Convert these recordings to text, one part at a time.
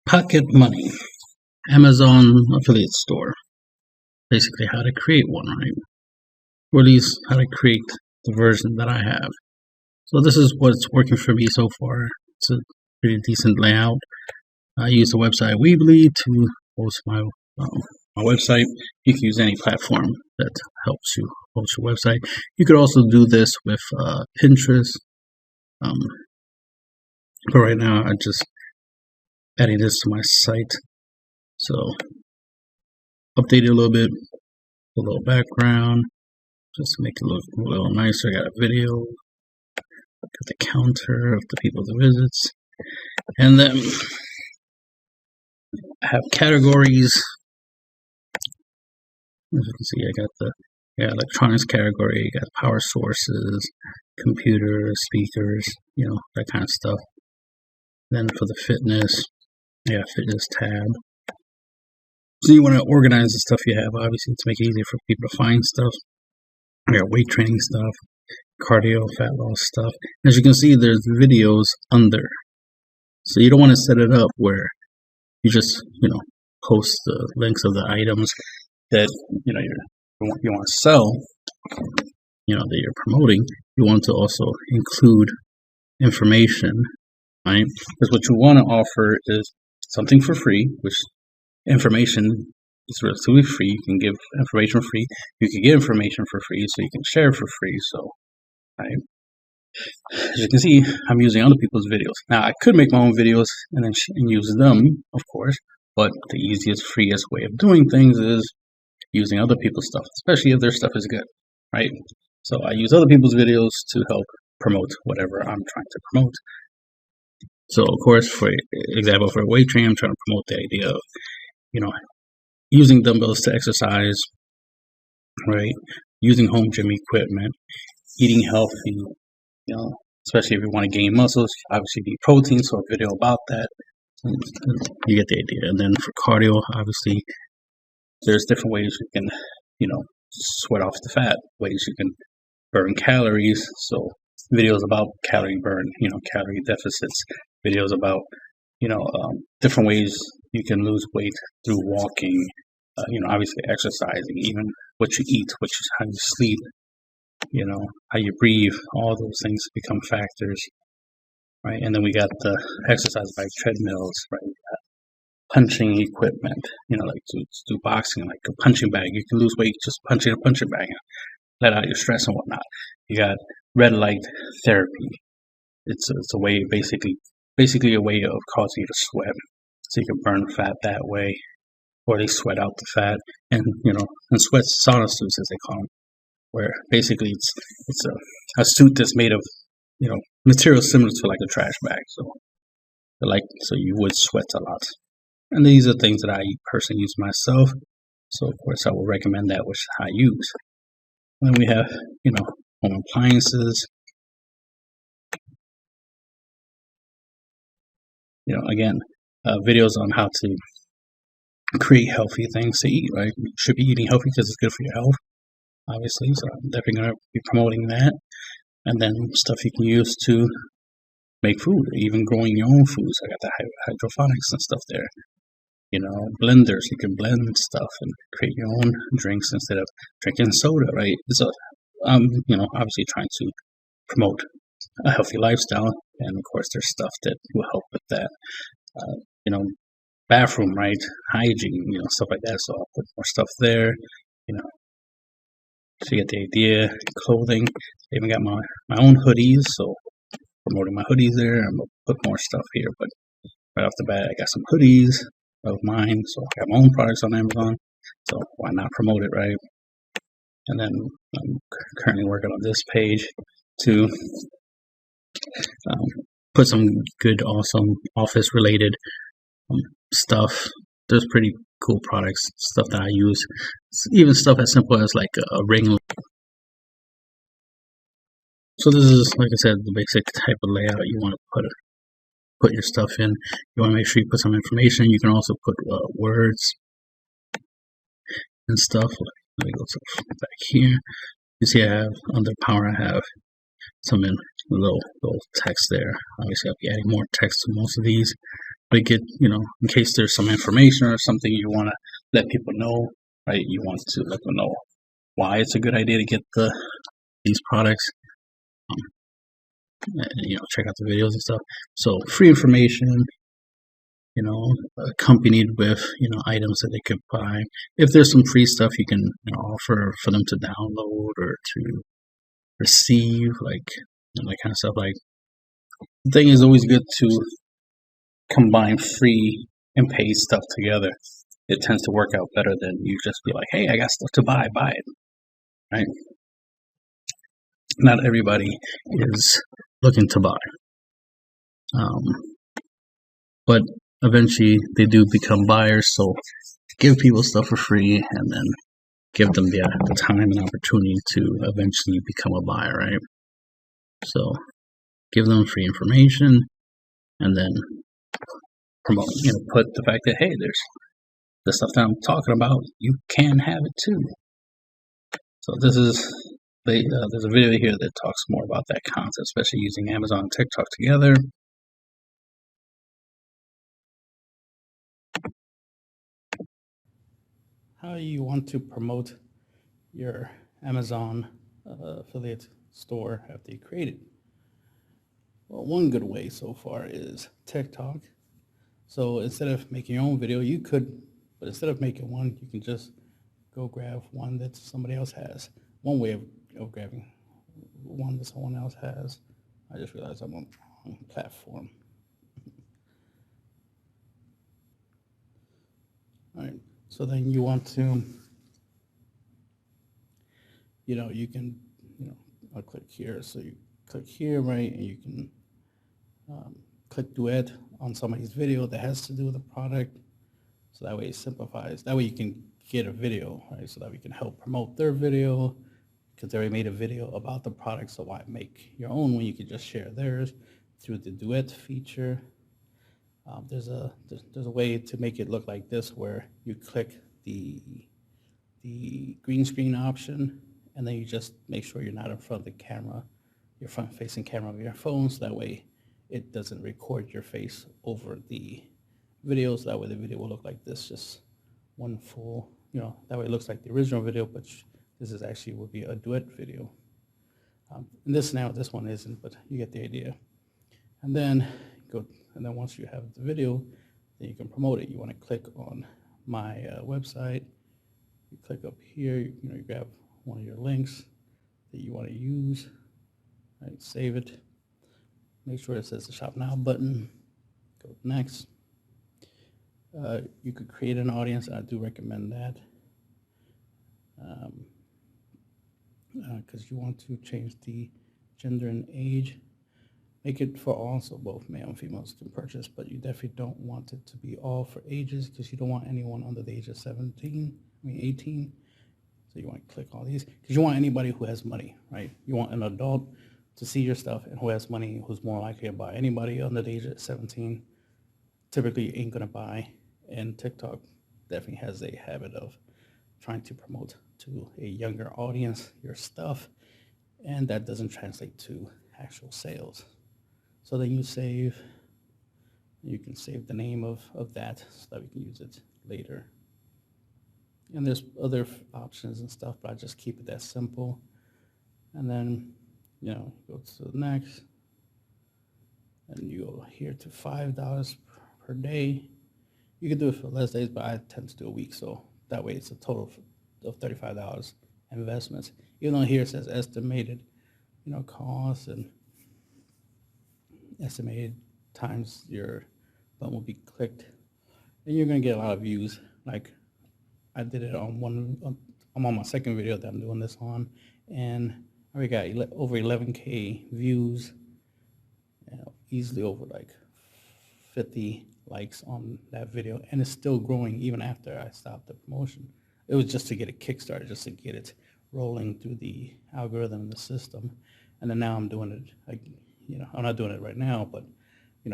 Pocket Money, Amazon affiliate store. Basically, how to create one, right? Or at least how to create the version that I have. So this is what's working for me so far. It's a pretty decent layout. I use the website Weebly to host my website. You can use any platform that helps you host your website. You could also do this with Pinterest. But right now, I just adding this to my site. So update it a little bit, a little background, just to make it look a little nicer. Got a video, got the counter of the people that visits, and then I have categories. As you can see, I got the electronics category, got power sources, computers, speakers, that kind of stuff. Then for the fitness, I got fitness tab. So you want to organize the stuff you have, obviously, to make it easier for people to find stuff. I got weight training stuff, cardio, fat loss stuff. As you can see, there's videos under. So you don't want to set it up where you just, post the links of the items that, you want to sell, that you're promoting. You want to also include information, right? Because what you want to offer is something for free, which information is relatively free. You can give information free. You can get information for free, so you can share for free. So, as you can see, I'm using other people's videos. Now, I could make my own videos and then use them, of course, but the easiest, freest way of doing things is using other people's stuff, especially if their stuff is good, right? So I use other people's videos to help promote whatever I'm trying to promote. So, of course, for example, for weight training, I'm trying to promote the idea of, using dumbbells to exercise, right? Using home gym equipment, eating healthy, especially if you want to gain muscles, obviously need protein, so a video about that. You get the idea. And then for cardio, obviously, there's different ways you can, sweat off the fat, ways you can burn calories. So videos about calorie burn, calorie deficits, videos about, different ways you can lose weight through walking, obviously exercising, even what you eat, how you sleep, how you breathe, all those things become factors, right? And then we got the exercise by treadmills, right? We got punching equipment, like to do boxing, like a punching bag. You can lose weight just punching a punching bag and let out your stress and whatnot. You got red light therapy. It's a way, basically a way of causing you to sweat, so you can burn fat that way, or they sweat out the fat, and and sweat sauna suits, as they call them, where basically it's a suit that's made of material similar to like a trash bag, so you would sweat a lot. And these are things that I personally use myself, so of course I will recommend that, which I use. Then we have home appliances. Again, videos on how to create healthy things to eat, right? You should be eating healthy because it's good for your health, obviously. So I'm definitely going to be promoting that. And then stuff you can use to make food, even growing your own foods. I got the hydroponics and stuff there. Blenders, you can blend stuff and create your own drinks instead of drinking soda, right? So I'm, obviously trying to promote a healthy lifestyle. And of course, there's stuff that will help with that. Bathroom, right? Hygiene, stuff like that. So I'll put more stuff there, so you get the idea. Clothing, I even got my own hoodies, so promoting my hoodies there. I'm gonna put more stuff here, but right off the bat, I got some hoodies of mine, so I got my own products on Amazon, so why not promote it, right? And then I'm currently working on this page to put some good, awesome office-related stuff. There's pretty cool products, stuff that I use. Even stuff as simple as like a ring. So this is, like I said, the basic type of layout you want to put your stuff in. You want to make sure you put some information. You can also put words and stuff. Let me go to back here. You see, I have under power, I have some little text there. Obviously, I'll be adding more text to most of these. But get, in case there's some information or something you want to let people know, right? You want to let them know why it's a good idea to get these products. And, check out the videos and stuff. So free information, accompanied with, items that they could buy. If there's some free stuff you can offer for them to download or to receive, like, that kind of stuff. Like, the thing is always good to combine free and paid stuff together. It tends to work out better than you just be like, hey, I got stuff to buy it, right? Not everybody is looking to buy. But eventually they do become buyers, so give people stuff for free and then give them the time and opportunity to eventually become a buyer, right? So give them free information and then promote, put the fact that, hey, there's the stuff that I'm talking about, you can have it too. So this is, there's a video here that talks more about that concept, especially using Amazon and TikTok together. How you want to promote your Amazon affiliate store after you create it? Well, one good way so far is TikTok. So instead of making your own video, you could, but instead of making one, you can just go grab one that somebody else has. One way of grabbing one that someone else has. I just realized I'm on the wrong platform. All right, so then you want to, you can, I'll click here. So you click here, right, and you can click duet on somebody's video that has to do with the product. So that way it simplifies. That way you can get a video, right? So that we can help promote their video because they already made a video about the product. So why make your own when you can just share theirs through the duet feature? There's a way to make it look like this where you click the green screen option and then you just make sure you're not in front of the camera, your front facing camera of your phone. So that way it doesn't record your face over the videos. That way the video will look like this, just one full, that way it looks like the original video, but this is actually would be a duet video. In this one isn't, but you get the idea. And then once you have the video, then you can promote it. You want to click on my website. You click up here. You grab one of your links that you want to use. Right, save it. Make sure it says the Shop Now button. Go next. You could create an audience. I do recommend that because you want to change the gender and age. Make it for all, so both male and females can purchase, but you definitely don't want it to be all for ages because you don't want anyone under the age of 18. So you want to click all these because you want anybody who has money, right? You want an adult to see your stuff and who has money, who's more likely to buy. Anybody under the age of 17 typically ain't gonna buy, and TikTok definitely has a habit of trying to promote to a younger audience your stuff, and that doesn't translate to actual sales. So then you can save the name of that so that we can use it later. And there's other options and stuff, but I just keep it that simple. And then, go to the next, and you go here to $5 per day. You can do it for less days, but I tend to do a week, so that way it's a total of $35 investments. Even though here it says estimated, costs and estimated times your button will be clicked, and you're gonna get a lot of views. Like I did it on I'm on my second video that I'm doing this on, and I already got over 11K views, easily over like 50 likes on that video, and it's still growing even after I stopped the promotion. It was just to get it kickstarted, just to get it rolling through the algorithm in the system, and then now I'm doing it. I'm not doing it right now, but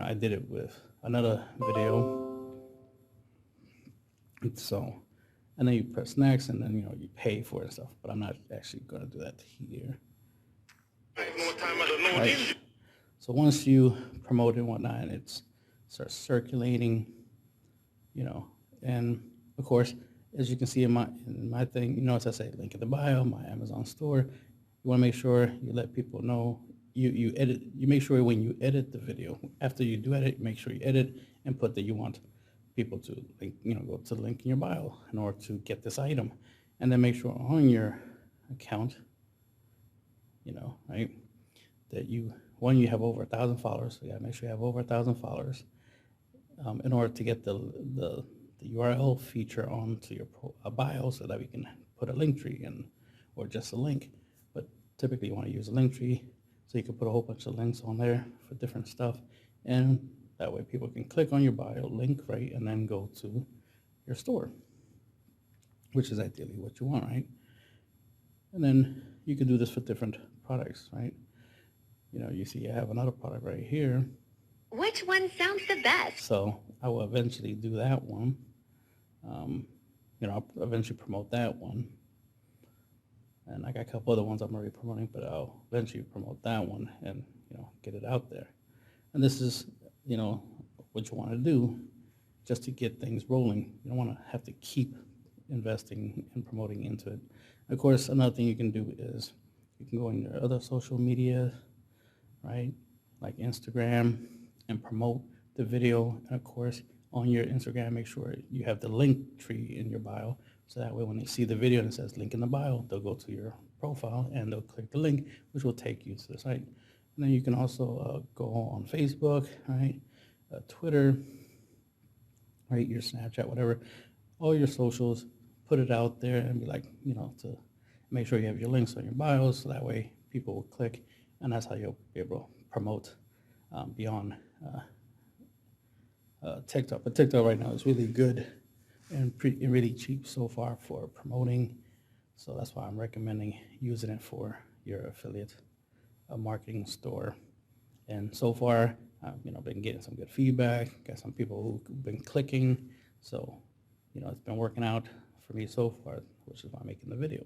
I did it with another video. So, and then you press next, and then you pay for it and stuff. But I'm not actually going to do that here. Right. So once you promote it and whatnot, and it's starts circulating, and of course, as you can see in my thing, as I say, link in the bio, my Amazon store. You want to make sure you let people know you make sure when you edit the video, after you do edit, make sure you edit and put that you want people to link, go to the link in your bio in order to get this item, and then make sure on your account, right, that you have over 1,000 followers. So you gotta make sure you have over 1,000 followers in order to get the URL feature onto your bio, so that we can put a link tree in, or just a link. But typically you want to use a link tree, so you can put a whole bunch of links on there for different stuff, and that way people can click on your bio link, right, and then go to your store, which is ideally what you want, right? And then you can do this for different products, right? You see I have another product right here. Which one sounds the best? So I will eventually do that one. I'll eventually promote that one. And I got a couple other ones I'm already promoting, but I'll eventually promote that one and, get it out there. And this is, what you want to do just to get things rolling. You don't want to have to keep investing and promoting into it. Of course, another thing you can do is you can go in your other social media, right, like Instagram, and promote the video. And of course, on your Instagram, make sure you have the link tree in your bio, so that way when they see the video and it says link in the bio, they'll go to your profile and they'll click the link, which will take you to the site. And then you can also go on Facebook, right, Twitter, right, your Snapchat, whatever, all your socials, put it out there and be like, to make sure you have your links on your bios, so that way people will click, and that's how you'll be able to promote beyond TikTok. But TikTok right now is really good and really cheap so far for promoting, so that's why I'm recommending using it for your affiliate marketing store. And so far, I've been getting some good feedback, got some people who've been clicking, so it's been working out for me so far, which is why I'm making the video.